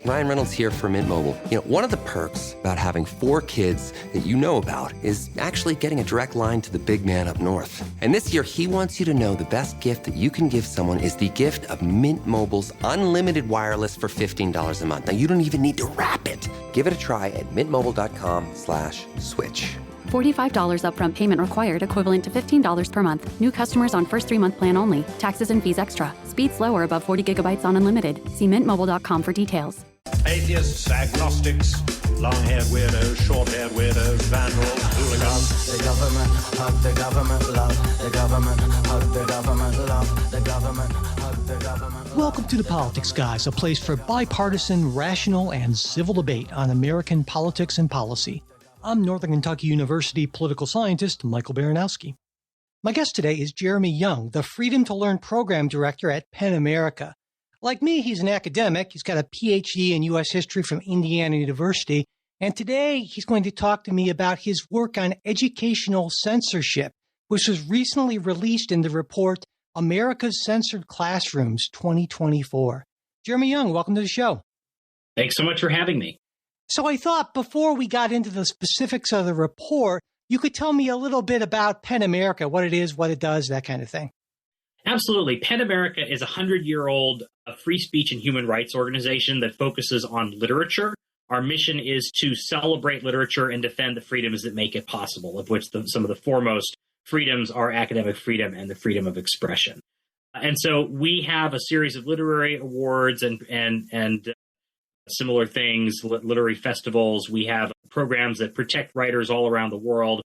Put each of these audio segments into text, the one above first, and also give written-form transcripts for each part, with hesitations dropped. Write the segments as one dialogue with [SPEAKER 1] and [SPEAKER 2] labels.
[SPEAKER 1] Ryan Reynolds here for Mint Mobile. One of the perks about having 4 kids that you know about is actually getting a direct line to the big man up north. And this year, he wants you to know the best gift that you can give someone is the gift of Mint Mobile's unlimited wireless for $15 a month. Now, you don't even need to wrap it. Give it a try at mintmobile.com/switch.
[SPEAKER 2] $45 upfront payment required, equivalent to $15 per month. New customers on first 3-month plan only. Taxes and fees extra. Speed slower above 40 gigabytes on unlimited. See mintmobile.com for details.
[SPEAKER 3] Atheists, agnostics, long-haired weirdos, short-haired weirdos, vandals, hooligans.
[SPEAKER 4] The government, hug the government, love the government, hug the government, love the government, hug the government.
[SPEAKER 5] Welcome to The Politics Guys, a place for bipartisan, rational, and civil debate on American politics and policy. I'm Northern Kentucky University political scientist Michael Baranowski. My guest today is Jeremy Young, the Freedom to Learn program director at PEN America. Like me, he's an academic. He's got a PhD in U.S. history from Indiana University. And today he's going to talk to me about his work on educational censorship, which was recently released in the report America's Censored Classrooms 2024. Jeremy Young, welcome to the show.
[SPEAKER 6] Thanks so much for having me.
[SPEAKER 5] So I thought before we got into the specifics of the report, you could tell me a little bit about PEN America, what it is, what it does, that kind of thing.
[SPEAKER 6] Absolutely. PEN America is a 100-year-old free speech and human rights organization that focuses on literature. Our mission is to celebrate literature and defend the freedoms that make it possible, of which some of the foremost freedoms are academic freedom and the freedom of expression. And so we have a series of literary awards and similar things, literary festivals. We have programs that protect writers all around the world.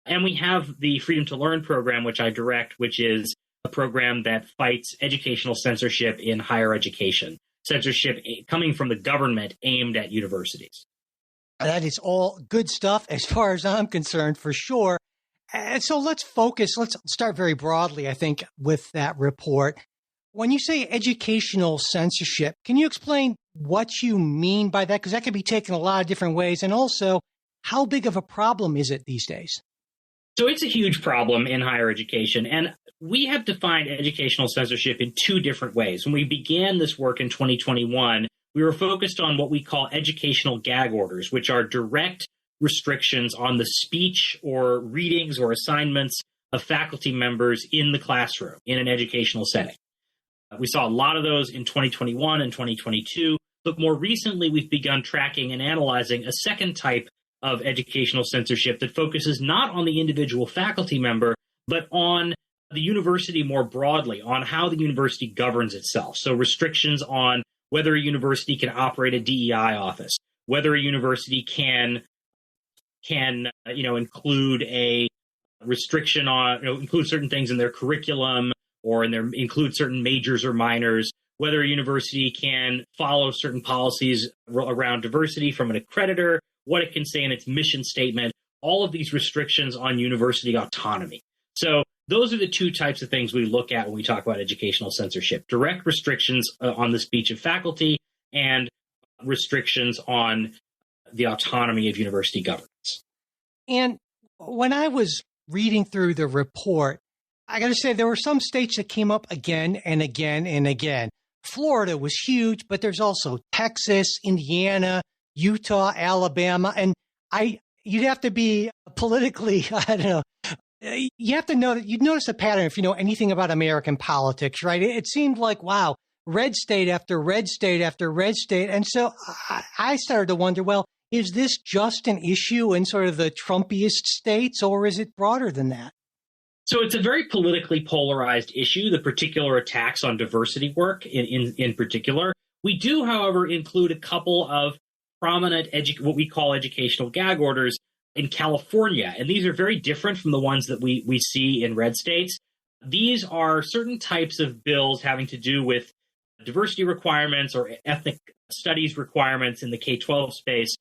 [SPEAKER 6] And we have the Freedom to Learn program, which I direct, which is a program that fights educational censorship in higher education, censorship coming from the government aimed at universities.
[SPEAKER 5] That is all good stuff as far as I'm concerned, for sure. And so let's start very broadly, I think, with that report. When you say educational censorship, can you explain what you mean by that? Because that could be taken a lot of different ways. And also, how big of a problem is it these days?
[SPEAKER 6] So it's a huge problem in higher education. And we have defined educational censorship in 2 different ways. When we began this work in 2021, we were focused on what we call educational gag orders, which are direct restrictions on the speech or readings or assignments of faculty members in the classroom in an educational setting. We saw a lot of those in 2021 and 2022, but more recently we've begun tracking and analyzing a second type of educational censorship that focuses not on the individual faculty member, but on the university more broadly, on how the university governs itself. So restrictions on whether a university can operate a DEI office, whether a university can include a restriction on, include certain things in their curriculum, or include certain majors or minors, whether a university can follow certain policies around diversity from an accreditor, what it can say in its mission statement, all of these restrictions on university autonomy. So those are the 2 types of things we look at when we talk about educational censorship: direct restrictions on the speech of faculty and restrictions on the autonomy of university governance.
[SPEAKER 5] And when I was reading through the report, I got to say, there were some states that came up again and again and again. Florida was huge, but there's also Texas, Indiana, Utah, Alabama. And you'd have to be politically, I don't know, you have to know that you'd notice a pattern if you know anything about American politics, right? It seemed like, wow, red state after red state after red state. And so I started to wonder, well, is this just an issue in sort of the Trumpiest states, or is it broader than that?
[SPEAKER 6] So it's a very politically polarized issue, the particular attacks on diversity work in particular. We do, however, include a couple of prominent what we call educational gag orders in California. And these are very different from the ones that we see in red states. These are certain types of bills having to do with diversity requirements or ethnic studies requirements in the K-12 space,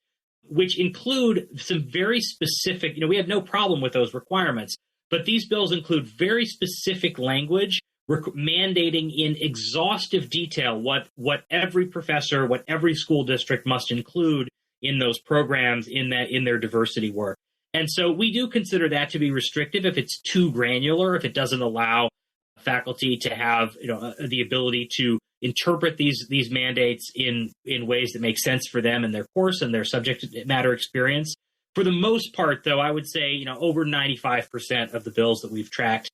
[SPEAKER 6] which include some very specific, we have no problem with those requirements. But these bills include very specific language mandating in exhaustive detail what every professor, what every school district must include in those programs, in their diversity work. And so we do consider that to be restrictive if it's too granular, if it doesn't allow faculty to have the ability to interpret these mandates in ways that make sense for them and their course and their subject matter experience. For the most part, though, I would say, over 95% of the bills that we've tracked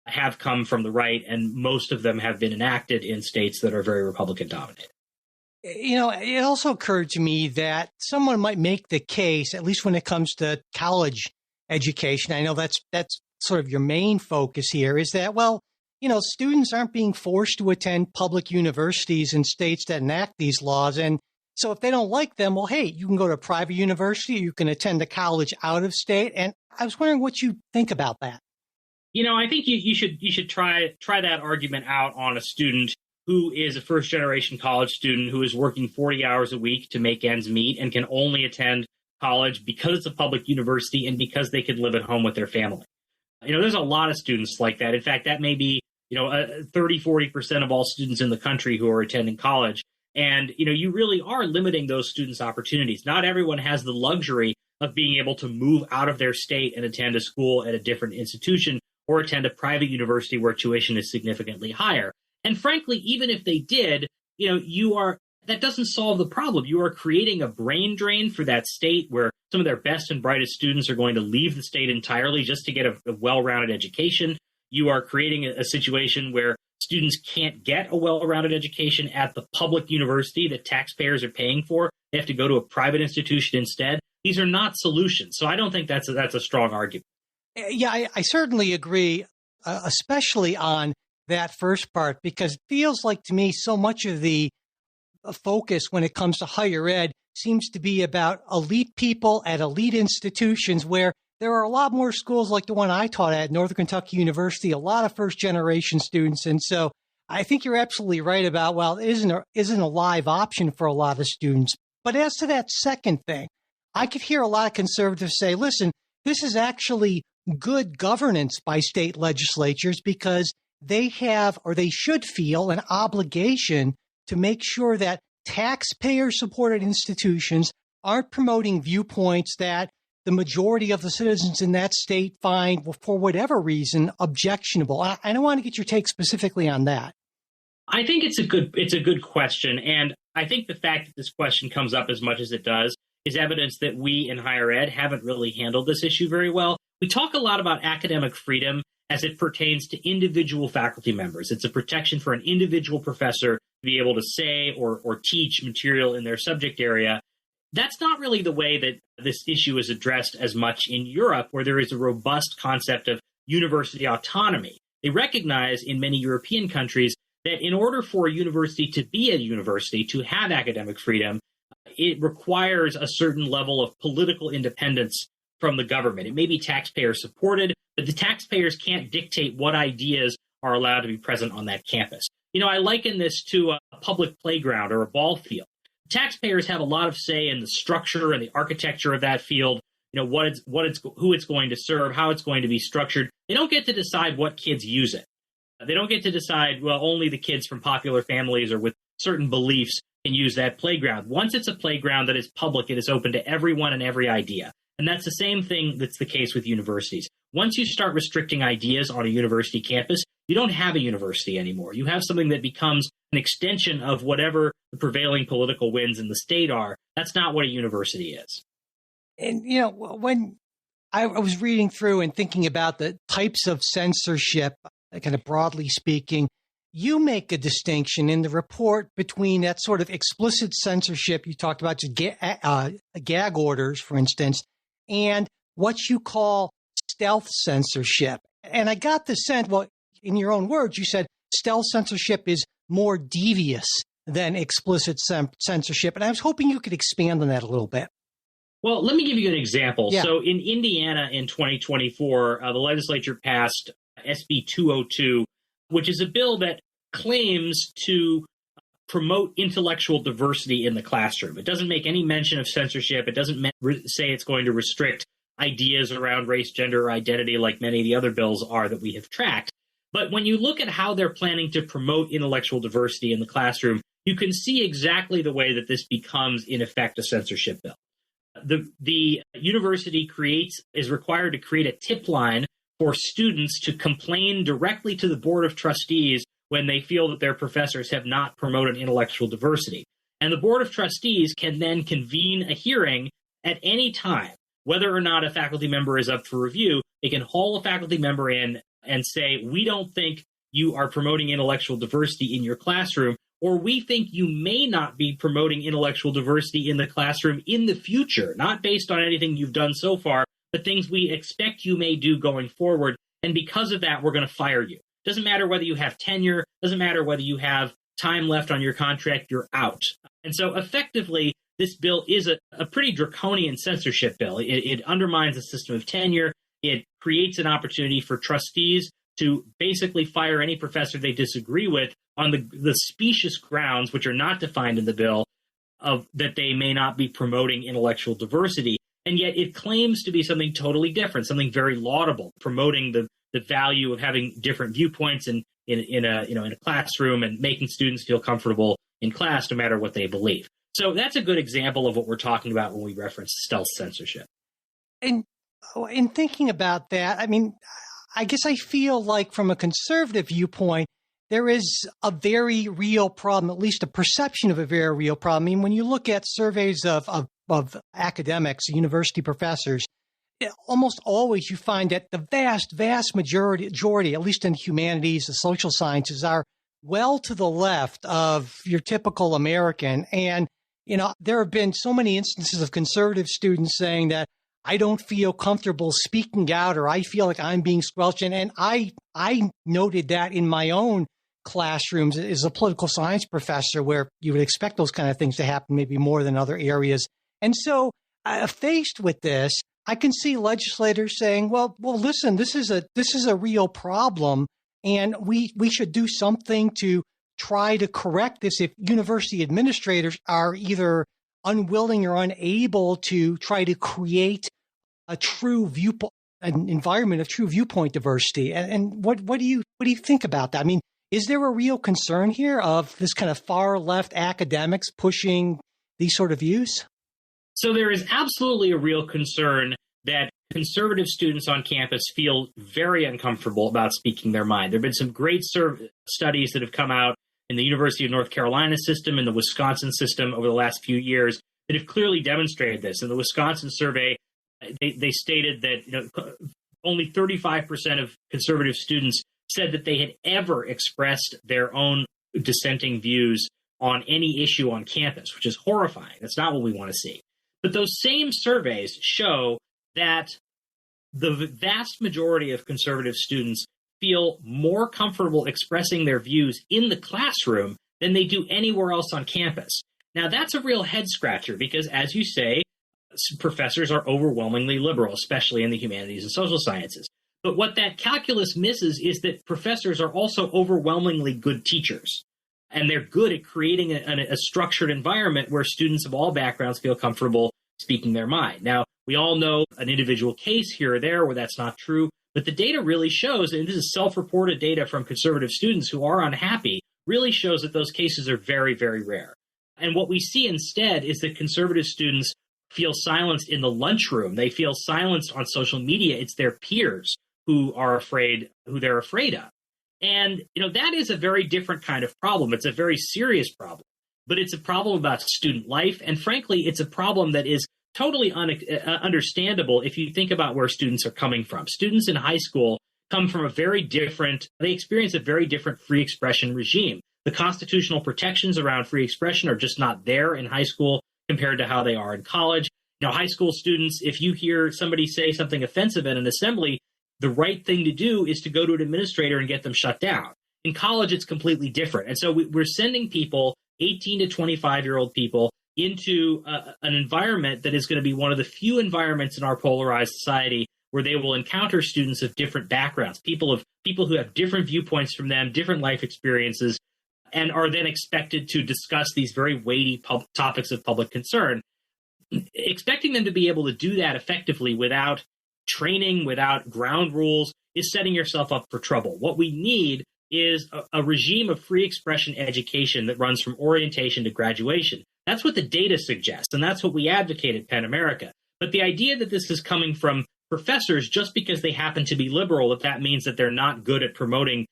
[SPEAKER 6] have come from the right, and most of them have been enacted in states that are very Republican dominated.
[SPEAKER 5] It also occurred to me that someone might make the case, at least when it comes to college education. I know that's sort of your main focus here, is that, students aren't being forced to attend public universities in states that enact these laws. And so if they don't like them, well, hey, you can go to a private university, you can attend a college out of state. And I was wondering what you think about that.
[SPEAKER 6] I think you should try that argument out on a student who is a first-generation college student who is working 40 hours a week to make ends meet and can only attend college because it's a public university and because they can live at home with their family. There's a lot of students like that. In fact, that may be, 30-40% of all students in the country who are attending college. And, you really are limiting those students' opportunities. Not everyone has the luxury of being able to move out of their state and attend a school at a different institution or attend a private university where tuition is significantly higher. And frankly, even if they did, that doesn't solve the problem. You are creating a brain drain for that state where some of their best and brightest students are going to leave the state entirely just to get a well-rounded education. You are creating a situation where students can't get a well-rounded education at the public university that taxpayers are paying for. They have to go to a private institution instead. These are not solutions. So I don't think that's a strong argument.
[SPEAKER 5] Yeah, I certainly agree, especially on that first part, because it feels like to me so much of the focus when it comes to higher ed seems to be about elite people at elite institutions, where there are a lot more schools like the one I taught at, Northern Kentucky University, a lot of first-generation students. And so I think you're absolutely right about, it isn't a live option for a lot of students. But as to that second thing, I could hear a lot of conservatives say, listen, this is actually good governance by state legislatures because they have, or they should feel, an obligation to make sure that taxpayer-supported institutions aren't promoting viewpoints that the majority of the citizens in that state find, for whatever reason, objectionable. I don't want to get your take specifically on that.
[SPEAKER 6] I think it's a good question. And I think the fact that this question comes up as much as it does is evidence that we in higher ed haven't really handled this issue very well. We talk a lot about academic freedom as it pertains to individual faculty members. It's a protection for an individual professor to be able to say or teach material in their subject area. That's not really the way that this issue is addressed as much in Europe, where there is a robust concept of university autonomy. They recognize in many European countries that in order for a university to be a university, to have academic freedom, it requires a certain level of political independence from the government. It may be taxpayer supported, but the taxpayers can't dictate what ideas are allowed to be present on that campus. I liken this to a public playground or a ball field. Taxpayers have a lot of say in the structure and the architecture of that field, who it's going to serve, how it's going to be structured. They don't get to decide what kids use it. They don't get to decide, only the kids from popular families or with certain beliefs can use that playground. Once it's a playground that is public, it is open to everyone and every idea. And that's the same thing that's the case with universities. Once you start restricting ideas on a university campus, you don't have a university anymore. You have something that becomes an extension of whatever the prevailing political winds in the state are. That's not what a university is.
[SPEAKER 5] And, when I was reading through and thinking about the types of censorship, kind of broadly speaking, you make a distinction in the report between that sort of explicit censorship you talked about, just gag orders, for instance, and what you call stealth censorship. And I got the sense, in your own words, you said stealth censorship is more devious than explicit censorship. And I was hoping you could expand on that a little bit.
[SPEAKER 6] Well, let me give you an example.
[SPEAKER 5] Yeah.
[SPEAKER 6] So in Indiana in 2024, the legislature passed SB 202, which is a bill that claims to promote intellectual diversity in the classroom. It doesn't make any mention of censorship. It doesn't say it's going to restrict ideas around race, gender, or identity like many of the other bills are that we have tracked. But when you look at how they're planning to promote intellectual diversity in the classroom, you can see exactly the way that this becomes, in effect, a censorship bill. The university is required to create a tip line for students to complain directly to the Board of Trustees when they feel that their professors have not promoted intellectual diversity. And the Board of Trustees can then convene a hearing at any time. Whether or not a faculty member is up for review, they can haul a faculty member in and say, we don't think you are promoting intellectual diversity in your classroom, or we think you may not be promoting intellectual diversity in the classroom in the future, not based on anything you've done so far, but things we expect you may do going forward. And because of that, we're going to fire you. Doesn't matter whether you have tenure, doesn't matter whether you have time left on your contract, you're out. And so effectively, this bill is a pretty draconian censorship bill. It undermines the system of tenure. It creates an opportunity for trustees to basically fire any professor they disagree with on the specious grounds, which are not defined in the bill, of that they may not be promoting intellectual diversity. And yet it claims to be something totally different, something very laudable, promoting the value of having different viewpoints in a classroom and making students feel comfortable in class no matter what they believe. So that's a good example of what we're talking about when we reference stealth censorship.
[SPEAKER 5] And in thinking about that, I mean, I guess I feel like from a conservative viewpoint, there is a very real problem, at least a perception of a very real problem. I mean, when you look at surveys of academics, university professors, almost always you find that the vast majority, at least in humanities, the social sciences, are well to the left of your typical American. And, there have been so many instances of conservative students saying that I don't feel comfortable speaking out, or I feel like I'm being squelched. And I noted that in my own classrooms as a political science professor, where you would expect those kind of things to happen maybe more than other areas. And so faced with this, I can see legislators saying, well, listen, this is a real problem, and we should do something to try to correct this. If university administrators are either unwilling or unable to try to create a true viewpoint, an environment of true viewpoint diversity. And what do you think about that? I mean, is there a real concern here of this kind of far left academics pushing these sort of views?
[SPEAKER 6] So there is absolutely a real concern that conservative students on campus feel very uncomfortable about speaking their mind. There have been some great studies that have come out in the University of North Carolina system and the Wisconsin system over the last few years that have clearly demonstrated this. In the Wisconsin survey, they stated that only 35% of conservative students said that they had ever expressed their own dissenting views on any issue on campus, which is horrifying. That's not what we want to see. But those same surveys show that the vast majority of conservative students feel more comfortable expressing their views in the classroom than they do anywhere else on campus. Now, that's a real head scratcher because, as you say, professors are overwhelmingly liberal, especially in the humanities and social sciences. But what that calculus misses is that professors are also overwhelmingly good teachers. And they're good at creating a structured environment where students of all backgrounds feel comfortable speaking their mind. Now, we all know an individual case here or there where that's not true, but the data really shows, and this is self-reported data from conservative students who are unhappy, really shows that those cases are very, very rare. And what we see instead is that conservative students feel silenced in the lunchroom. They feel silenced on social media. It's their peers who they're afraid of. And, that is a very different kind of problem. It's a very serious problem, but it's a problem about student life. And frankly, it's a problem that is totally understandable if you think about where students are coming from. Students in high school come from they experience a very different free expression regime. The constitutional protections around free expression are just not there in high school compared to how they are in college. High school students, if you hear somebody say something offensive at an assembly, the right thing to do is to go to an administrator and get them shut down. In college, it's completely different. And so we're sending people, 18 to 25-year-old people, into an environment that is going to be one of the few environments in our polarized society where they will encounter students of different backgrounds, people who have different viewpoints from them, different life experiences, and are then expected to discuss these very weighty topics of public concern. Expecting them to be able to do that effectively without training, without ground rules, is setting yourself up for trouble. What we need is a regime of free expression education that runs from orientation to graduation. That's what the data suggests, and that's what we advocate at Penn America. But the idea that this is coming from professors just because they happen to be liberal, that means that they're not good at promoting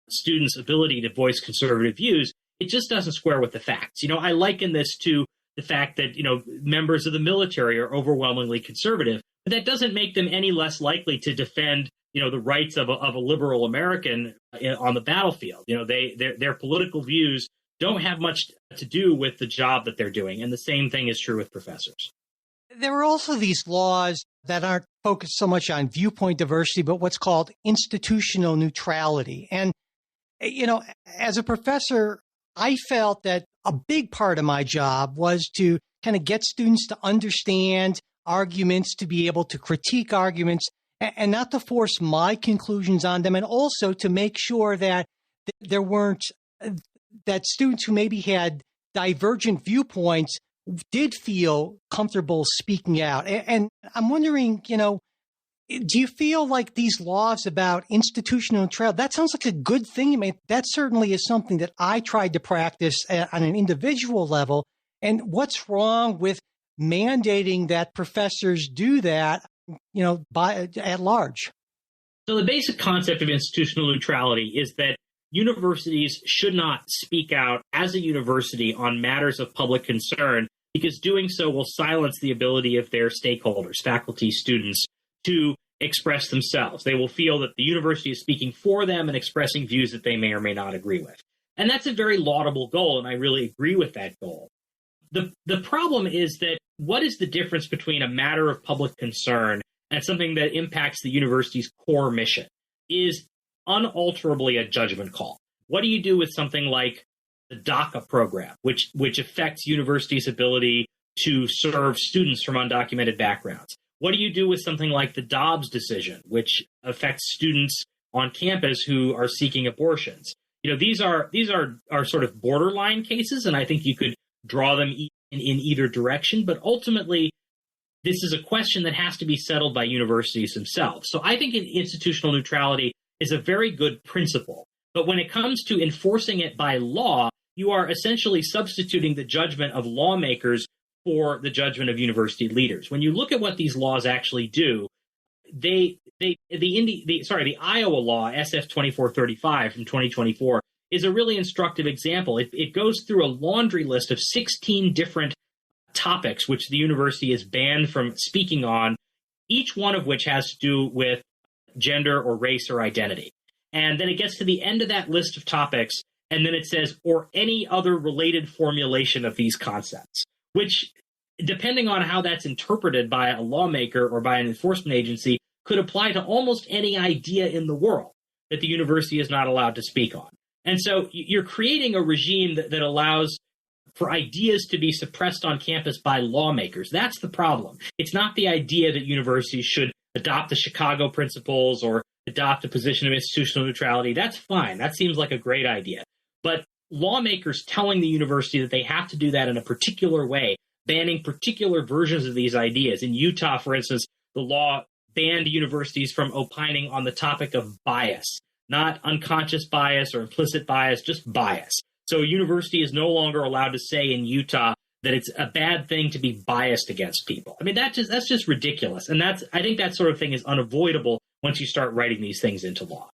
[SPEAKER 6] students' ability to voice conservative views, it just doesn't square with the facts. I liken this to the fact that, members of the military are overwhelmingly conservative, but that doesn't make them any less likely to defend, the rights of a liberal American on the battlefield. Their political views don't have much to do with the job that they're doing. And the same thing is true with professors.
[SPEAKER 5] There are also these laws that aren't focused so much on viewpoint diversity, but what's called institutional neutrality. And, as a professor, I felt that a big part of my job was to kind of get students to understand arguments, to be able to critique arguments, and not to force my conclusions on them, and also to make sure that there weren't, that students who maybe had divergent viewpoints did feel comfortable speaking out. And I'm wondering, do you feel like these laws about institutional neutrality, that sounds like a good thing? I mean, that certainly is something that I tried to practice on an individual level. And what's wrong with mandating that professors do that, at large?
[SPEAKER 6] So the basic concept of institutional neutrality is that universities should not speak out as a university on matters of public concern, because doing so will silence the ability of their stakeholders, faculty, students, to express themselves. They will feel that the university is speaking for them and expressing views that they may or may not agree with. And that's a very laudable goal, and I really agree with that goal. The problem is that what is the difference between a matter of public concern and something that impacts the university's core mission is unalterably a judgment call. What do you do with something like the DACA program, which affects universities' ability to serve students from undocumented backgrounds? What do you do with something like the Dobbs decision, which affects students on campus who are seeking abortions? These are sort of borderline cases, and I think you could draw them in either direction. But ultimately, this is a question that has to be settled by universities themselves. So I think institutional neutrality is a very good principle. But when it comes to enforcing it by law, you are essentially substituting the judgment of lawmakers for the judgment of university leaders. When you look at what these laws actually do, the Iowa law, SF 2435 from 2024, is a really instructive example. It goes through a laundry list of 16 different topics which the university is banned from speaking on, each one of which has to do with gender or race or identity. And then it gets to the end of that list of topics, and then it says, or any other related formulation of these concepts, which, depending on how that's interpreted by a lawmaker or by an enforcement agency, could apply to almost any idea in the world that the university is not allowed to speak on. And so you're creating a regime that allows for ideas to be suppressed on campus by lawmakers. That's the problem. It's not the idea that universities should adopt the Chicago principles or adopt a position of institutional neutrality. That's fine. That seems like a great idea. But lawmakers telling the university that they have to do that in a particular way, banning particular versions of these ideas. In Utah, for instance, the law banned universities from opining on the topic of bias, not unconscious bias or implicit bias, just bias. So a university is no longer allowed to say in Utah that it's a bad thing to be biased against people. I mean, that's just ridiculous. And I think that sort of thing is unavoidable once you start writing these things into law.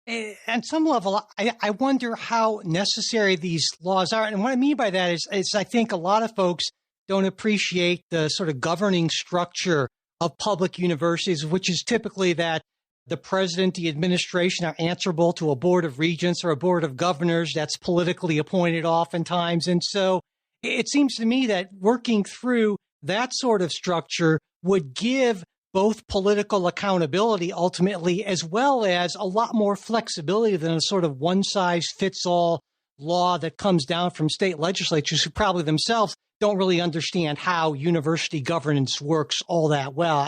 [SPEAKER 5] At some level, I wonder how necessary these laws are. And what I mean by that is I think a lot of folks don't appreciate the sort of governing structure of public universities, which is typically that the president, the administration are answerable to a board of regents or a board of governors that's politically appointed oftentimes. And so it seems to me that working through that sort of structure would give both political accountability ultimately, as well as a lot more flexibility than a sort of one-size-fits-all law that comes down from state legislatures who probably themselves don't really understand how university governance works all that well.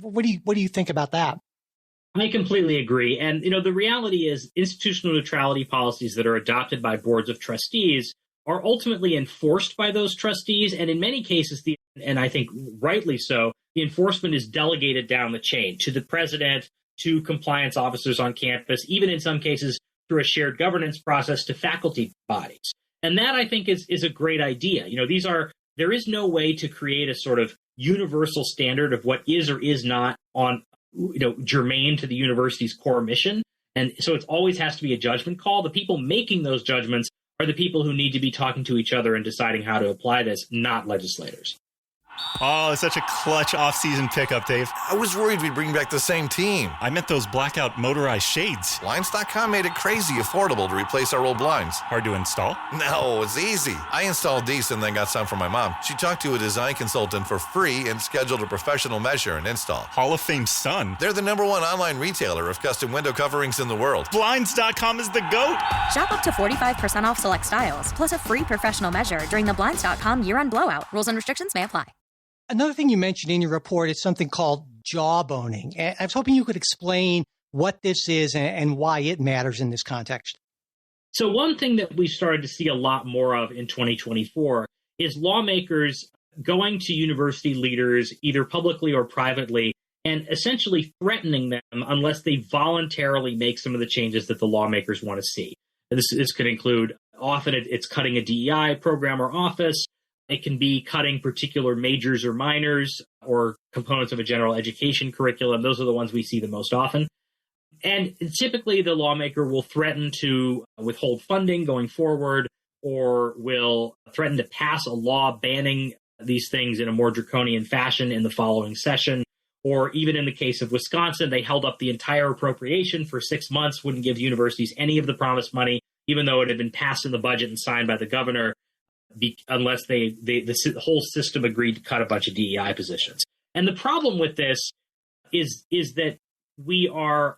[SPEAKER 5] What do you think about that?
[SPEAKER 6] I completely agree. And, the reality is institutional neutrality policies that are adopted by boards of trustees are ultimately enforced by those trustees. And in many cases, and I think rightly so, the enforcement is delegated down the chain to the president, to compliance officers on campus, even in some cases through a shared governance process to faculty bodies. And that, I think, is a great idea. There is no way to create a sort of universal standard of what is or is not on germane to the university's core mission. And so it always has to be a judgment call. The people making those judgments are the people who need to be talking to each other and deciding how to apply this, not legislators.
[SPEAKER 7] Oh, it's such a clutch off-season pickup, Dave.
[SPEAKER 8] I was worried we'd bring back the same team.
[SPEAKER 7] I meant those blackout motorized shades.
[SPEAKER 8] Blinds.com made it crazy affordable to replace our old blinds.
[SPEAKER 7] Hard to install?
[SPEAKER 8] No, it's easy. I installed these and then got some for my mom. She talked to a design consultant for free and scheduled a professional measure and install.
[SPEAKER 7] Hall of Fame son.
[SPEAKER 8] They're the #1 online retailer of custom window coverings in the world.
[SPEAKER 7] Blinds.com is the GOAT.
[SPEAKER 9] Shop up to 45% off select styles, plus a free professional measure during the Blinds.com year-end blowout. Rules and restrictions may apply.
[SPEAKER 5] Another thing you mentioned in your report is something called jawboning. And I was hoping you could explain what this is and why it matters in this context.
[SPEAKER 6] So one thing that we started to see a lot more of in 2024 is lawmakers going to university leaders, either publicly or privately, and essentially threatening them unless they voluntarily make some of the changes that the lawmakers want to see. This could include, often it's cutting a DEI program or office. It can be cutting particular majors or minors or components of a general education curriculum. Those are the ones we see the most often. And typically the lawmaker will threaten to withhold funding going forward, or will threaten to pass a law banning these things in a more draconian fashion in the following session. Or even in the case of Wisconsin, they held up the entire appropriation for 6 months, wouldn't give universities any of the promised money, even though it had been passed in the budget and signed by the governor, unless the whole system agreed to cut a bunch of DEI positions. And the problem with this is that we are,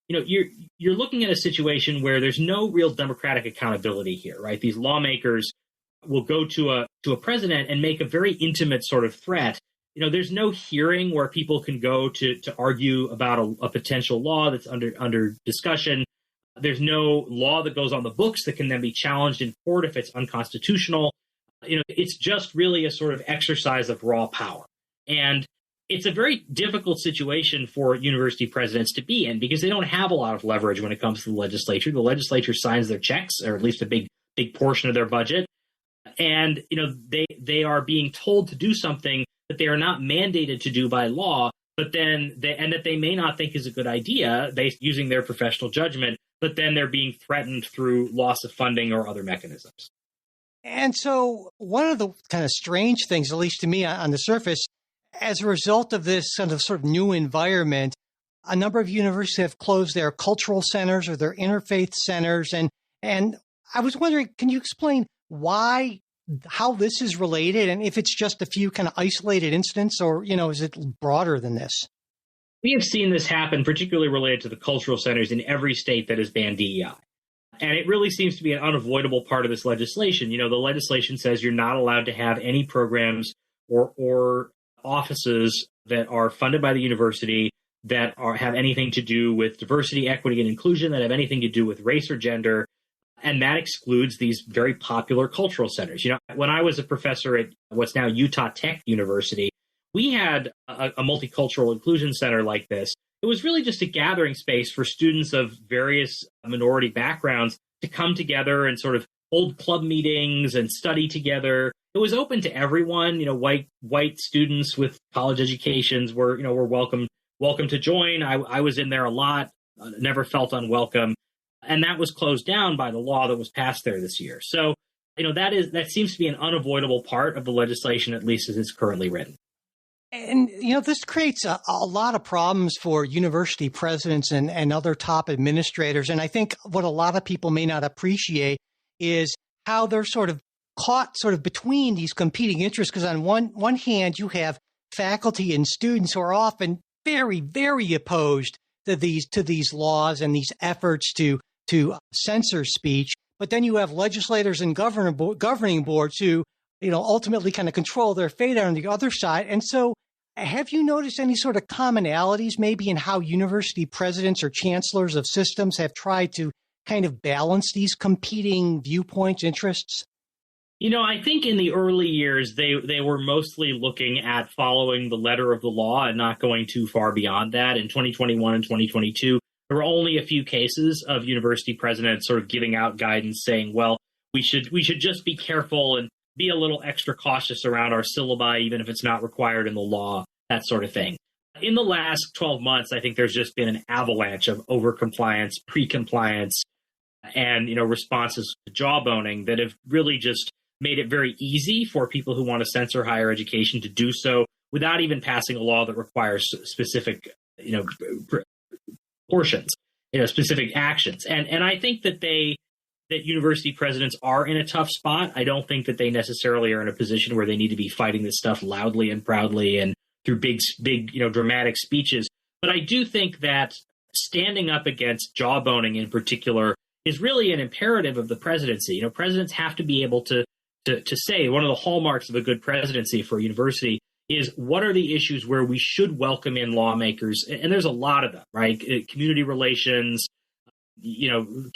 [SPEAKER 6] you're looking at a situation where there's no real democratic accountability here, right? These lawmakers will go to a president and make a very intimate sort of threat. There's no hearing where people can go to argue about a potential law that's under discussion. There's no law that goes on the books that can then be challenged in court if it's unconstitutional. It's just really a sort of exercise of raw power. And it's a very difficult situation for university presidents to be in because they don't have a lot of leverage when it comes to the legislature. The legislature signs their checks, or at least a big portion of their budget. And, they are being told to do something that they are not mandated to do by law, but then that they may not think is a good idea based using their professional judgment, but then they're being threatened through loss of funding or other mechanisms.
[SPEAKER 5] And so one of the kind of strange things, at least to me on the surface, as a result of this sort of new environment, a number of universities have closed their cultural centers or their interfaith centers. And I was wondering, can you explain how this is related, and if it's just a few kind of isolated incidents, or, is it broader than this?
[SPEAKER 6] We have seen this happen, particularly related to the cultural centers in every state that has banned DEI. And it really seems to be an unavoidable part of this legislation. The legislation says you're not allowed to have any programs or offices that are funded by the university that have anything to do with diversity, equity, and inclusion, that have anything to do with race or gender. And that excludes these very popular cultural centers. When I was a professor at what's now Utah Tech University, we had a multicultural inclusion center like this. It was really just a gathering space for students of various minority backgrounds to come together and sort of hold club meetings and study together. It was open to everyone. White students with college educations were welcome to join. I was in there a lot, never felt unwelcome. And that was closed down by the law that was passed there this year. So, that seems to be an unavoidable part of the legislation, at least as it's currently written.
[SPEAKER 5] And, this creates a lot of problems for university presidents and other top administrators. And I think what a lot of people may not appreciate is how they're sort of caught sort of between these competing interests. Because on one hand, you have faculty and students who are often very, very opposed to these laws and these efforts to censor speech. But then you have legislators and governing boards who, ultimately kind of control their fate on the other side. And so have you noticed any sort of commonalities maybe in how university presidents or chancellors of systems have tried to kind of balance these competing viewpoints, interests?
[SPEAKER 6] I think in the early years, they were mostly looking at following the letter of the law and not going too far beyond that. In 2021 and 2022, there were only a few cases of university presidents sort of giving out guidance saying, well, we should just be careful and be a little extra cautious around our syllabi, even if it's not required in the law, that sort of thing. In the last 12 months, I think there's just been an avalanche of overcompliance, pre-compliance, and responses to jawboning that have really just made it very easy for people who want to censor higher education to do so without even passing a law that requires specific portions, specific actions. And I think that university presidents are in a tough spot. I don't think that they necessarily are in a position where they need to be fighting this stuff loudly and proudly and through big, dramatic speeches. But I do think that standing up against jawboning in particular is really an imperative of the presidency. Presidents have to be able to say one of the hallmarks of a good presidency for a university is what are the issues where we should welcome in lawmakers, and there's a lot of them, right? Community relations,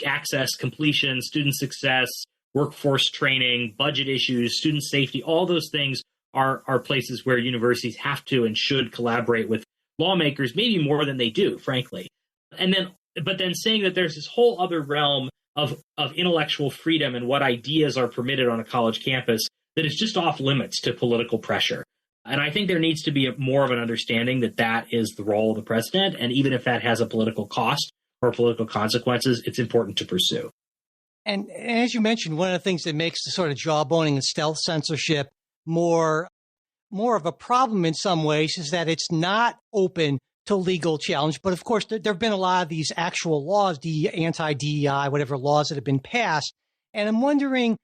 [SPEAKER 6] access, completion, student success, workforce training, budget issues, student safety, all those things are places where universities have to and should collaborate with lawmakers, maybe more than they do, frankly. But then saying that there's this whole other realm of intellectual freedom and what ideas are permitted on a college campus that is just off limits to political pressure. And I think there needs to be more of an understanding that that is the role of the president. And even if that has a political cost or political consequences, it's important to pursue.
[SPEAKER 5] And as you mentioned, one of the things that makes the sort of jawboning and stealth censorship more of a problem in some ways is that it's not open to legal challenge. But of course, there have been a lot of these actual laws, the anti-DEI, whatever laws that have been passed. And I'm wondering,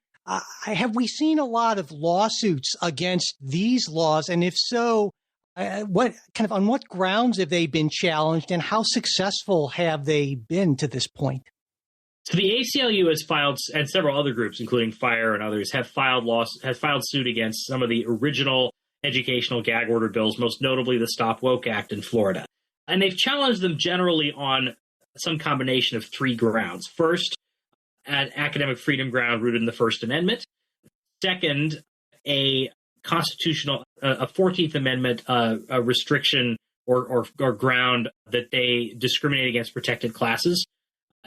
[SPEAKER 5] have we seen a lot of lawsuits against these laws? And if so, on what grounds have they been challenged, and how successful have they been to this point?
[SPEAKER 6] So the ACLU has filed, and several other groups, including FIRE and others, have filed suit against some of the original educational gag order bills, most notably the Stop Woke Act in Florida. And they've challenged them generally on some combination of three grounds. First, an academic freedom ground rooted in the First Amendment. Second, a 14th Amendment a restriction or ground that they discriminate against protected classes.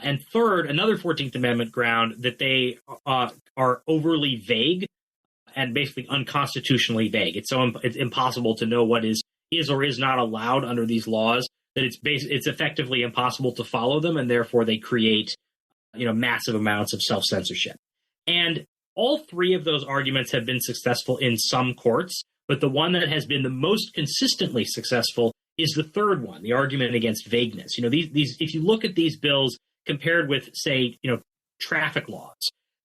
[SPEAKER 6] And third, another 14th Amendment ground that they are overly vague and basically unconstitutionally vague. It's impossible to know what is or is not allowed under these laws, that it's effectively impossible to follow them, and therefore they create massive amounts of self-censorship. And all three of those arguments have been successful in some courts, but the one that has been the most consistently successful is the third one, the argument against vagueness. These if you look at these bills compared with, say, traffic laws,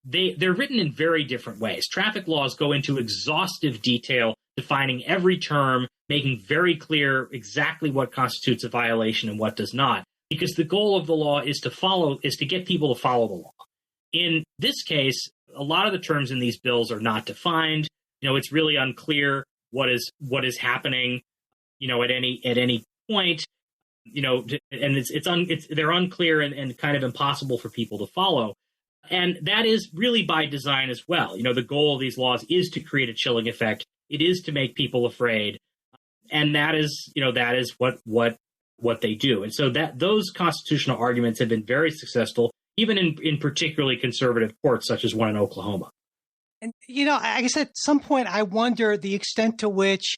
[SPEAKER 6] they're written in very different ways. Traffic laws go into exhaustive detail, defining every term, making very clear exactly what constitutes a violation and what does not, because the goal of the law is to get people to follow the law. In this case, a lot of the terms in these bills are not defined. It's really unclear what is happening, at any point. And they're unclear and kind of impossible for people to follow. And that is really by design as well. The goal of these laws is to create a chilling effect. It is to make people afraid. And that is what they do. And so those constitutional arguments have been very successful, even in particularly conservative courts, such as one in Oklahoma.
[SPEAKER 5] And, I guess at some point, I wonder the extent to which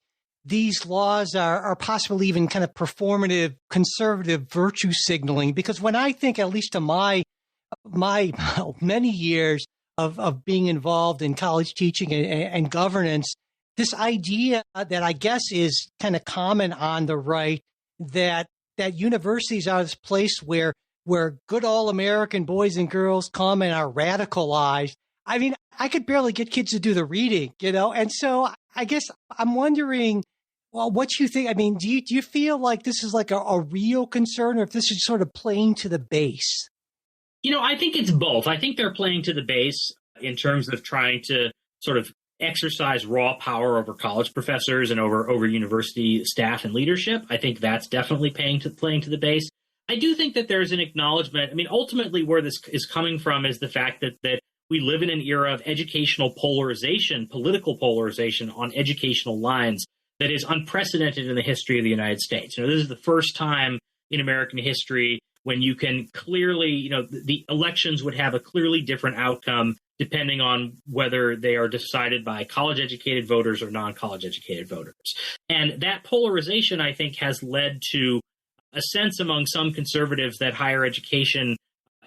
[SPEAKER 5] these laws are possibly even kind of performative, conservative virtue signaling, because when I think, at least to my many years of being involved in college teaching and governance, this idea that I guess is kind of common on the right, that universities are this place where good all American boys and girls come and are radicalized. I mean, I could barely get kids to do the reading, and so I guess I'm wondering, well, what you think? I mean, do you feel like this is like a real concern, or if this is sort of playing to the base?
[SPEAKER 6] I think it's both. I think they're playing to the base in terms of trying to sort of exercise raw power over college professors and over university staff and leadership. I think that's definitely playing to the base. I do think that there's an acknowledgement. I mean, ultimately where this is coming from is the fact that we live in an era of educational polarization, political polarization on educational lines that is unprecedented in the history of the United States. This is the first time in American history when you can clearly, the elections would have a clearly different outcome depending on whether they are decided by college-educated voters or non-college-educated voters. And that polarization, I think, has led to a sense among some conservatives that higher education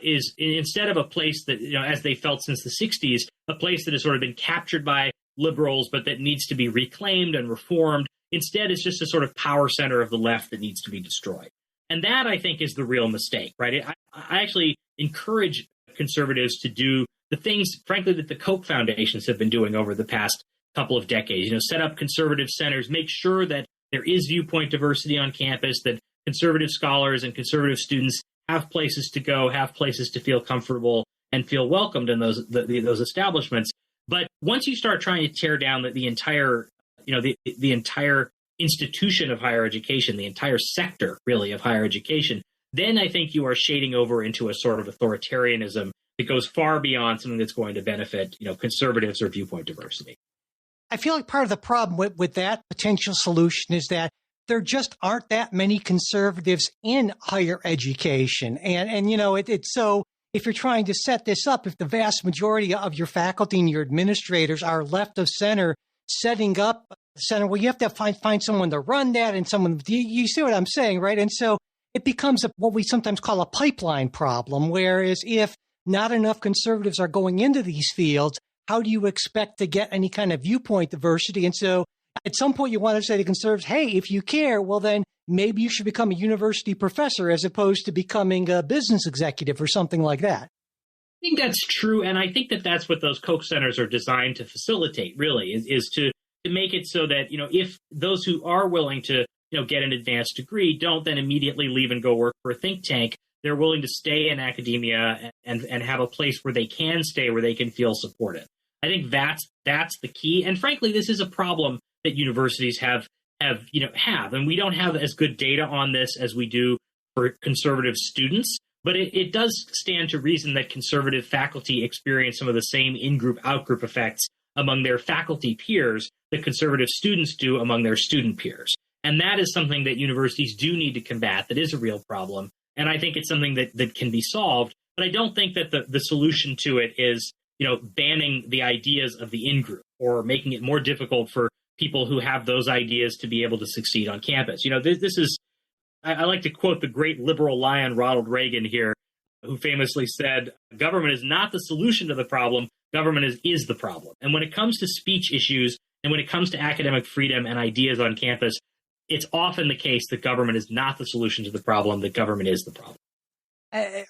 [SPEAKER 6] is, instead of a place that, as they felt since the 60s, a place that has sort of been captured by liberals, but that needs to be reclaimed and reformed. Instead, it's just a sort of power center of the left that needs to be destroyed. And that, I think, is the real mistake, right? I actually encourage conservatives to do the things, frankly, that the Koch foundations have been doing over the past couple of decades. Set up conservative centers, make sure that there is viewpoint diversity on campus, that conservative scholars and conservative students have places to go, have places to feel comfortable and feel welcomed in those establishments. But once you start trying to tear down the entire, the entire institution of higher education, the entire sector, really, of higher education, then I think you are shading over into a sort of authoritarianism that goes far beyond something that's going to benefit, conservatives or viewpoint diversity.
[SPEAKER 5] I feel like part of the problem with that potential solution is that there just aren't that many conservatives in higher education. And it's so, if you're trying to set this up, if the vast majority of your faculty and your administrators are left of center, setting up the center, well, you have to find someone to run that and someone, you see what I'm saying, right? And so it becomes what we sometimes call a pipeline problem, whereas if not enough conservatives are going into these fields, how do you expect to get any kind of viewpoint diversity? And so at some point you want to say to conservatives, hey, if you care, well, then maybe you should become a university professor as opposed to becoming a business executive or something like that.
[SPEAKER 6] I think that's true. And I think that that's what those Koch centers are designed to facilitate, really, is to make it so that, if those who are willing to, get an advanced degree don't then immediately leave and go work for a think tank, they're willing to stay in academia and have a place where they can stay, where they can feel supported. I think that's the key. And frankly, this is a problem that universities have, and we don't have as good data on this as we do for conservative students, but it does stand to reason that conservative faculty experience some of the same in-group, out-group effects among their faculty peers that conservative students do among their student peers. And that is something that universities do need to combat. That is a real problem. And I think it's something that can be solved. But I don't think that the solution to it is, banning the ideas of the in-group or making it more difficult for people who have those ideas to be able to succeed on campus. This is, I like to quote the great liberal lion Ronald Reagan here, who famously said, government is not the solution to the problem, government is the problem. And when it comes to speech issues and when it comes to academic freedom and ideas on campus, it's often the case that government is not the solution to the problem, that government is the problem.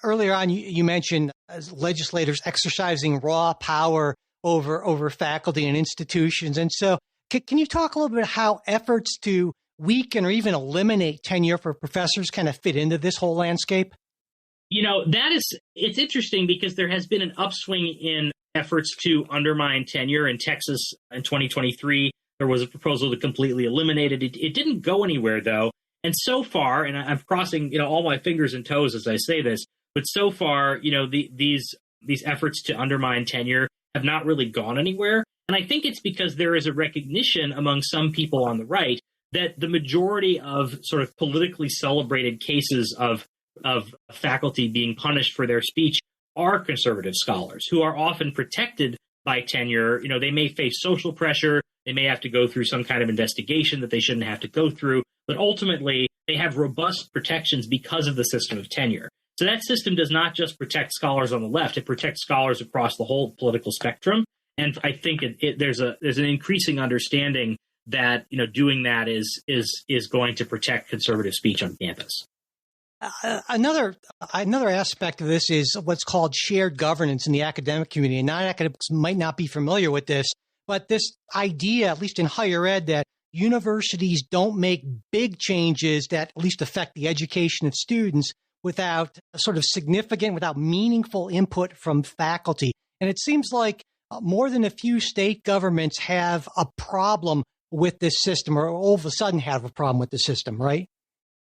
[SPEAKER 5] Earlier on, you mentioned legislators exercising raw power over faculty and institutions. And so can you talk a little bit how efforts to weaken or even eliminate tenure for professors kind of fit into this whole landscape?
[SPEAKER 6] It's interesting because there has been an upswing in efforts to undermine tenure in Texas in 2023. There was a proposal to completely eliminate it. It didn't go anywhere, though. And so far, and I'm crossing, all my fingers and toes as I say this, but so far, these efforts to undermine tenure have not really gone anywhere. And I think it's because there is a recognition among some people on the right that the majority of sort of politically celebrated cases of faculty being punished for their speech are conservative scholars who are often protected by tenure. They may face social pressure. They may have to go through some kind of investigation that they shouldn't have to go through. But ultimately, they have robust protections because of the system of tenure. So that system does not just protect scholars on the left. It protects scholars across the whole political spectrum. And I think there's an increasing understanding that doing that is going to protect conservative speech on campus.
[SPEAKER 5] Another aspect of this is what's called shared governance in the academic community. And non-academics might not be familiar with this, but this idea, at least in higher ed, that universities don't make big changes that at least affect the education of students without without meaningful input from faculty. And it seems like more than a few state governments have a problem with this system, or all of a sudden have a problem with the system, right?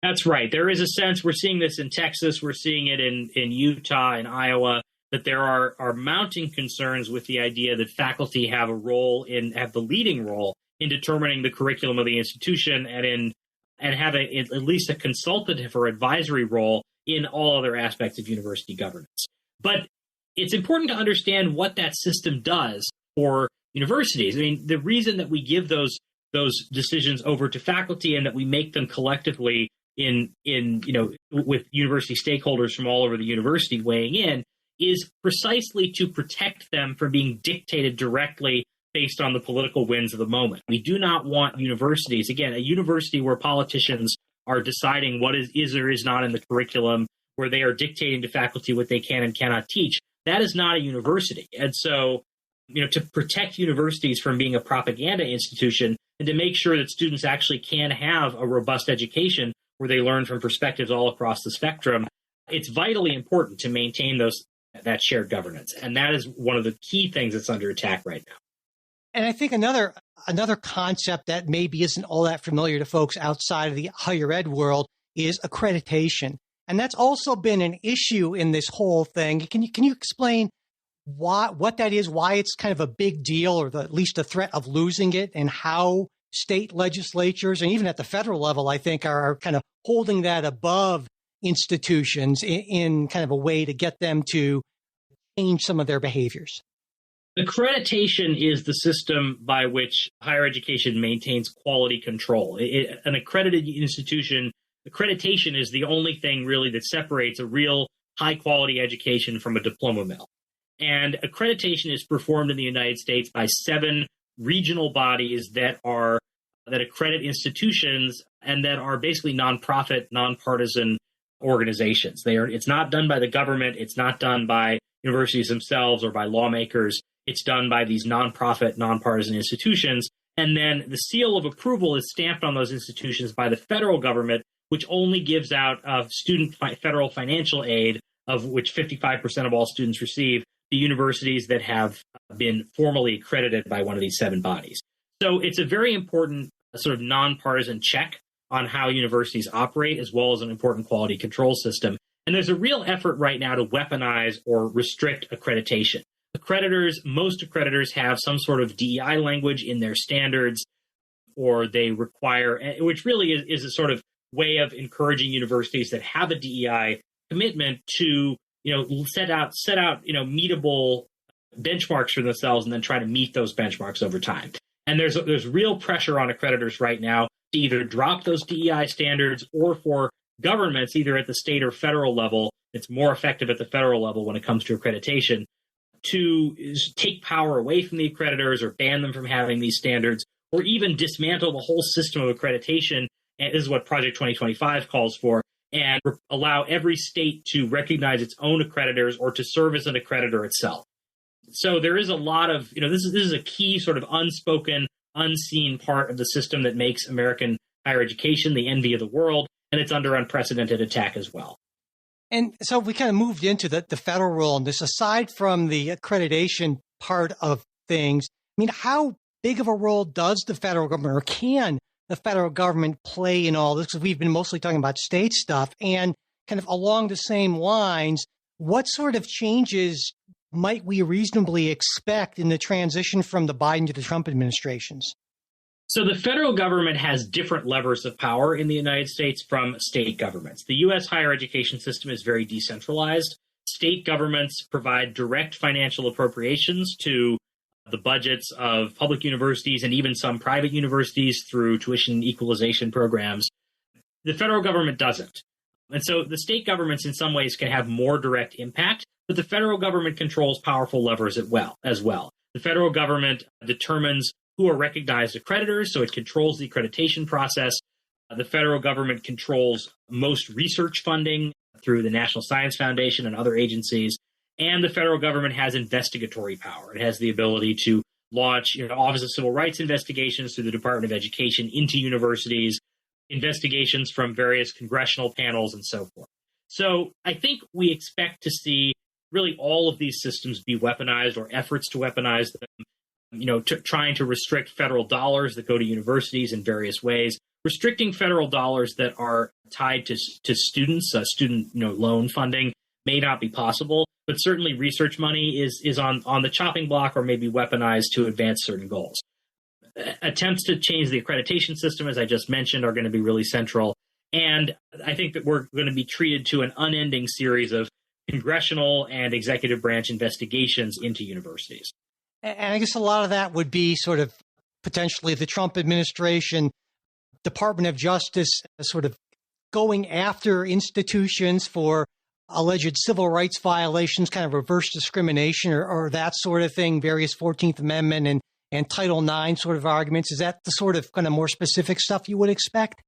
[SPEAKER 6] That's right. There is a sense, we're seeing this in Texas, we're seeing it in Utah and Iowa, that there are mounting concerns with the idea that faculty have the leading role in determining the curriculum of the institution and have at least a consultative or advisory role in all other aspects of university governance. But it's important to understand what that system does for universities. I mean, the reason that we give those decisions over to faculty and that we make them collectively with university stakeholders from all over the university weighing in is precisely to protect them from being dictated directly based on the political winds of the moment. We do not want universities, again, a university where politicians are deciding what is or is not in the curriculum, where they are dictating to faculty what they can and cannot teach. That is not a university. And so, to protect universities from being a propaganda institution and to make sure that students actually can have a robust education where they learn from perspectives all across the spectrum, it's vitally important to maintain that shared governance. And that is one of the key things that's under attack right now.
[SPEAKER 5] And I think another concept that maybe isn't all that familiar to folks outside of the higher ed world is accreditation. And that's also been an issue in this whole thing. Can you explain what that is, why it's kind of a big deal, or at least a threat of losing it, and how state legislatures and even at the federal level, I think, are kind of holding that above institutions in kind of a way to get them to change some of their behaviors?
[SPEAKER 6] Accreditation is the system by which higher education maintains quality control. An accredited institution, accreditation is the only thing really that separates a real high-quality education from a diploma mill. And accreditation is performed in the United States by 7 regional bodies that accredit institutions and that are basically nonprofit, nonpartisan organizations. It's not done by the government. It's not done by universities themselves or by lawmakers. It's done by these nonprofit, nonpartisan institutions. And then the seal of approval is stamped on those institutions by the federal government, which only gives out student federal financial aid, of which 55% of all students receive, the universities that have been formally accredited by one of these 7 bodies. So it's a very important sort of nonpartisan check on how universities operate, as well as an important quality control system. And there's a real effort right now to weaponize or restrict accreditation. Most accreditors have some sort of DEI language in their standards, or they require, which really is a sort of way of encouraging universities that have a DEI commitment to set out meetable benchmarks for themselves and then try to meet those benchmarks over time. And there's real pressure on accreditors right now to either drop those DEI standards, or for governments, either at the state or federal level, it's more effective at the federal level when it comes to accreditation, to take power away from the accreditors or ban them from having these standards, or even dismantle the whole system of accreditation. And this is what Project 2025 calls for, and allow every state to recognize its own accreditors or to serve as an accreditor itself. So there is a lot of, this is a key sort of unspoken, unseen part of the system that makes American higher education the envy of the world, and it's under unprecedented attack as well.
[SPEAKER 5] And so we kind of moved into the federal role in this. Aside from the accreditation part of things, I mean, how big of a role does the federal government, or can the federal government, play in all this? Because we've been mostly talking about state stuff. And kind of along the same lines, what sort of changes might we reasonably expect in the transition from the Biden to the Trump administrations?
[SPEAKER 6] So the federal government has different levers of power in the United States from state governments. The U.S. higher education system is very decentralized. State governments provide direct financial appropriations to the budgets of public universities and even some private universities through tuition equalization programs. The federal government doesn't. And so the state governments in some ways can have more direct impact, but the federal government controls powerful levers as well. The federal government determines who are recognized accreditors, so it controls the accreditation process. The federal government controls most research funding through the National Science Foundation and other agencies. And the federal government has investigatory power. It has the ability to launch Office of Civil Rights investigations through the Department of Education into universities, investigations from various congressional panels, and so forth. So I think we expect to see really all of these systems be weaponized, or efforts to weaponize them, trying to restrict federal dollars that go to universities in various ways, restricting federal dollars that are tied to students, student loan funding may not be possible, but certainly research money is on the chopping block, or maybe weaponized to advance certain goals. Attempts to change the accreditation system, as I just mentioned, are going to be really central. And I think that we're going to be treated to an unending series of congressional and executive branch investigations into universities.
[SPEAKER 5] And I guess a lot of that would be sort of potentially the Trump administration, Department of Justice, sort of going after institutions for alleged civil rights violations, kind of reverse discrimination or that sort of thing, various 14th Amendment and Title IX sort of arguments. Is that the sort of kind of more specific stuff you would expect?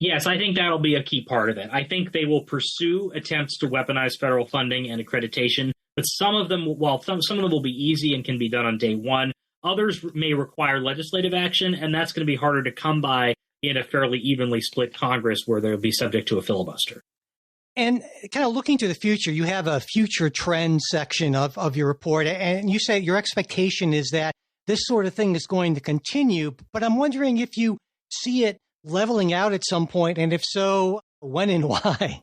[SPEAKER 6] Yes, I think that'll be a key part of it. I think they will pursue attempts to weaponize federal funding and accreditation, but some of them, some of them will be easy and can be done on day one. Others may require legislative action, and that's going to be harder to come by in a fairly evenly split Congress where they'll be subject to a filibuster.
[SPEAKER 5] And kind of looking to the future, you have a future trend section of your report, and you say your expectation is that this sort of thing is going to continue, but I'm wondering if you see it leveling out at some point, and if so, when and why?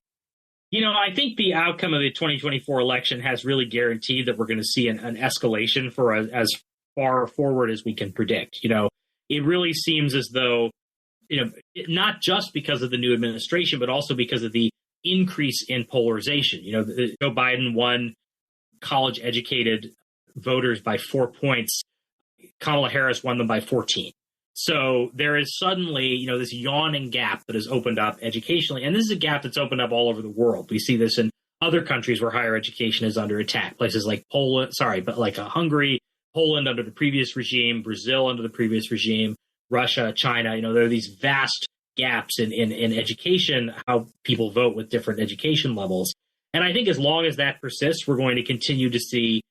[SPEAKER 6] I think the outcome of the 2024 election has really guaranteed that we're going to see an escalation for as far forward as we can predict. It really seems as though, not just because of the new administration, but also because of the increase in polarization. Joe Biden won college-educated voters by 4 points. Kamala Harris won them by 14. So there is suddenly, this yawning gap that has opened up educationally. And this is a gap that's opened up all over the world. We see this in other countries where higher education is under attack. Places like Hungary, Poland under the previous regime, Brazil under the previous regime, Russia, China. There are these vast gaps in education, how people vote with different education levels. And I think as long as that persists, we're going to continue to see,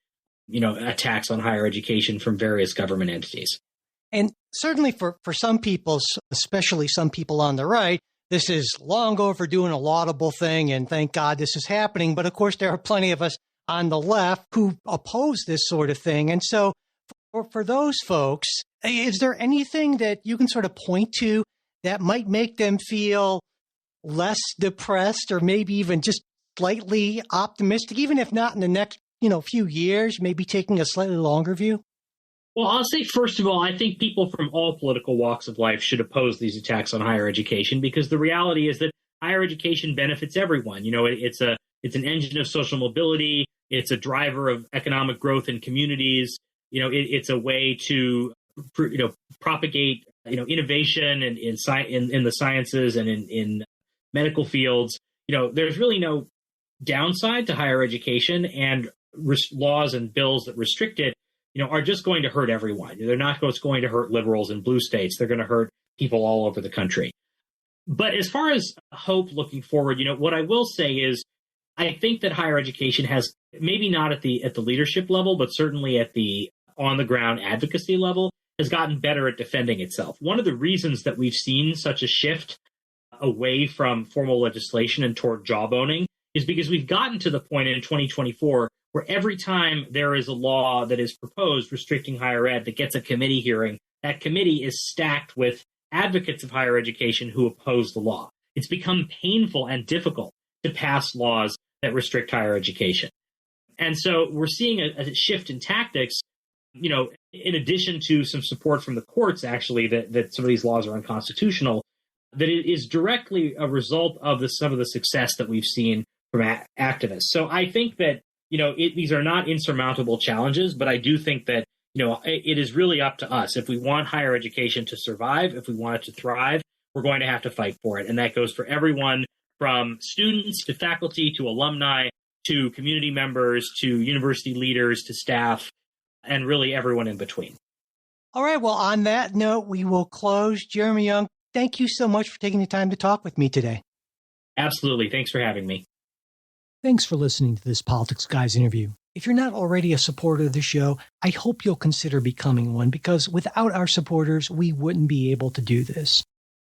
[SPEAKER 6] attacks on higher education from various government entities.
[SPEAKER 5] And certainly for some people, especially some people on the right, this is long overdue and a laudable thing, and thank God this is happening. But of course, there are plenty of us on the left who oppose this sort of thing. And so for those folks, is there anything that you can sort of point to that might make them feel less depressed or maybe even just slightly optimistic, even if not in the next, few years, maybe taking a slightly longer view?
[SPEAKER 6] Well, I'll say, first of all, I think people from all political walks of life should oppose these attacks on higher education, because the reality is that higher education benefits everyone. It's an engine of social mobility. It's a driver of economic growth in communities. It's a way to, propagate, innovation in the sciences and in medical fields. There's really no downside to higher education, and laws and bills that restrict it, are just going to hurt everyone. They're not just going to hurt liberals in blue states. They're going to hurt people all over the country. But as far as hope looking forward, what I will say is I think that higher education has, maybe not at the leadership level, but certainly at the on the ground advocacy level, has gotten better at defending itself. One of the reasons that we've seen such a shift away from formal legislation and toward jawboning is because we've gotten to the point in 2024 where every time there is a law that is proposed restricting higher ed that gets a committee hearing, that committee is stacked with advocates of higher education who oppose the law. It's become painful and difficult to pass laws that restrict higher education. And so we're seeing a shift in tactics, in addition to some support from the courts, actually, that some of these laws are unconstitutional, that it is directly a result of some of the success that we've seen from activists. So I think that, these are not insurmountable challenges, but I do think that, it is really up to us. If we want higher education to survive, if we want it to thrive, we're going to have to fight for it. And that goes for everyone from students to faculty to alumni to community members to university leaders to staff and really everyone in between.
[SPEAKER 5] All right. Well, on that note, we will close. Jeremy Young, thank you so much for taking the time to talk with me today.
[SPEAKER 6] Absolutely. Thanks for having me.
[SPEAKER 5] Thanks for listening to this Politics Guys interview. If you're not already a supporter of the show, I hope you'll consider becoming one, because without our supporters, we wouldn't be able to do this.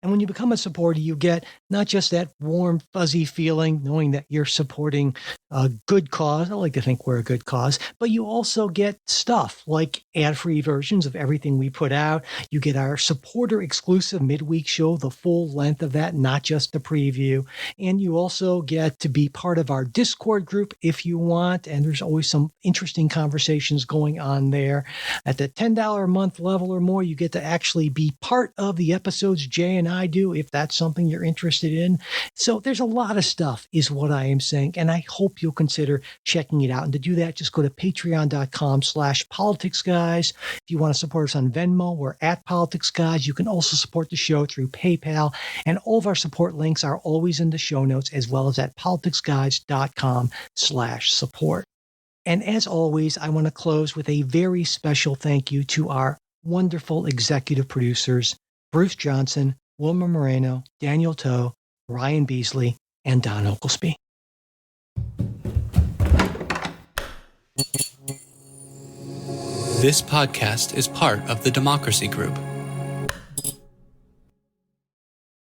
[SPEAKER 5] And when you become a supporter, you get not just that warm, fuzzy feeling knowing that you're supporting a good cause. I like to think we're a good cause, but you also get stuff like ad-free versions of everything we put out. You get our supporter exclusive midweek show, the full length of that, not just the preview. And you also get to be part of our Discord group if you want. And there's always some interesting conversations going on there. At the $10 a month level or more, you get to actually be part of the episodes Jay and and I do if that's something you're interested in. So there's a lot of stuff is what I am saying, and I hope you'll consider checking it out. And to do that, just go to patreon.com/politicsguys. If you want to support us on Venmo, we're at Politics Guys. You can also support the show through PayPal, and all of our support links are always in the show notes, as well as at politicsguys.com/support. And as always, I want to close with a very special thank you to our wonderful executive producers, Bruce Johnson, Wilma Moreno, Daniel Toe, Ryan Beasley, and Don Oglesby.
[SPEAKER 10] This podcast is part of the Democracy Group.